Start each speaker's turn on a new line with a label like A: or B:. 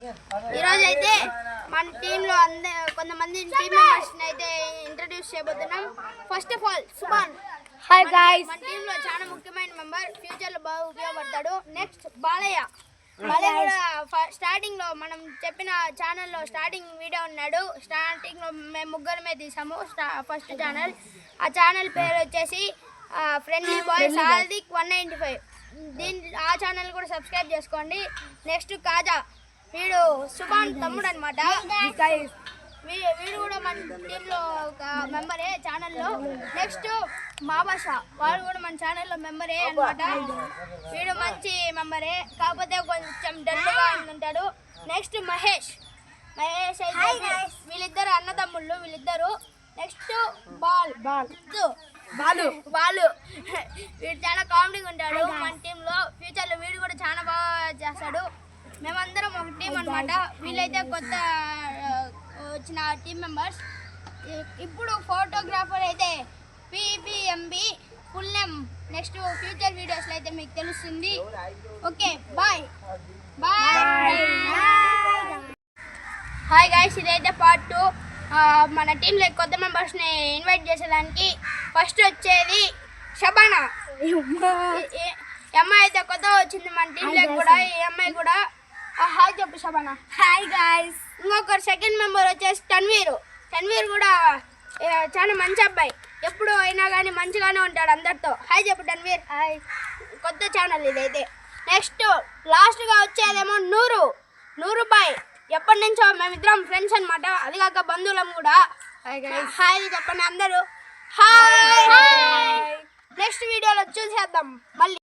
A: ఈరోజు అయితే మన టీంలో కొంతమంది టీమ్ మెంబర్స్ అయితే ఇంట్రడ్యూస్ చేయబోతున్నాం. First of all Subhan.
B: Hi guys.
A: మన టీంలో చాలా ముఖ్యమైన మెంబర్, ఫ్యూచర్లో బాగా ఉపయోగపడతాడు. నెక్స్ట్ బాలయ్య. బాలయ్య కూడా స్టార్టింగ్ లో మనం చెప్పిన ఛానల్లో స్టార్టింగ్ వీడియో ఉన్నాడు. స్టార్టింగ్ లో మేము ముగ్గురమే తీసాము ఫస్ట్ ఛానల్. ఆ ఛానల్ పేరు వచ్చేసి ఫ్రెండ్లీ బాయ్ సాల్దిక్ 195. ఆ ఛానల్ కూడా సబ్స్క్రైబ్ చేసుకోండి. నెక్స్ట్ కాజా, వీడు సుభాన్ తమ్ముడు అనమాట. వీడు కూడా మన టీంలో ఒక మెంబరే ఛానల్లో. నెక్స్ట్ మాబాషా, వాడు కూడా మన ఛానల్లో మెంబరే అనమాట. వీడు మంచి మెంబరే, కాకపోతే కొంచెం డల్గా ఉంటాడు. నెక్స్ట్ మహేష్ అయితే వీళ్ళిద్దరు అన్నదమ్ముళ్ళు వీళ్ళిద్దరు. నెక్స్ట్ బాలు వీడు చాలా కామెడీగా ఉంటాడు మన టీంలో. ఫ్యూచర్లో వీడు కూడా చాలా బాగా చేస్తాడు. మేమందరం ఒక టీం అనమాట. వీళ్ళైతే కొత్త వచ్చిన టీం మెంబర్స్. ఇప్పుడు ఫోటోగ్రాఫర్ అయితే PPMB full name. Next future వీడియోస్లో అయితే మీకు తెలుస్తుంది. Okay, bye bye. Hi guys, ఇదైతే పార్ట్ 2. మన టీంలో కొత్త మెంబర్స్ని ఇన్వైట్ చేసేదానికి ఫస్ట్ వచ్చేది షబానా. ఈ అమ్మాయి అయితే కొత్తగా వచ్చింది మన టీంలో కూడా. ఈ అమ్మాయి కూడా హాయ్ చెప్పు షబానా.
B: Hi guys.
A: ఇంకొకరు సెకండ్ మెంబర్ వచ్చేసి తన్వీర్ కూడా చాలా మంచి అబ్బాయి. ఎప్పుడు అయినా కానీ మంచిగానే ఉంటాడు అందరితో. హాయ్ చెప్పు తన్వీర్. హాయ్. కొత్త ఛానల్ ఇదైతే. నెక్స్ట్ లాస్ట్గా వచ్చేదేమో నూరు బాయ్. ఎప్పటి నుంచో మేమిద్దరం ఫ్రెండ్స్ అనమాట. అది కాక బంధువులం కూడా. హాయ్ చెప్పండి అందరూ. హాయ్. నెక్స్ట్ వీడియోలో చూసేద్దాం మళ్ళీ.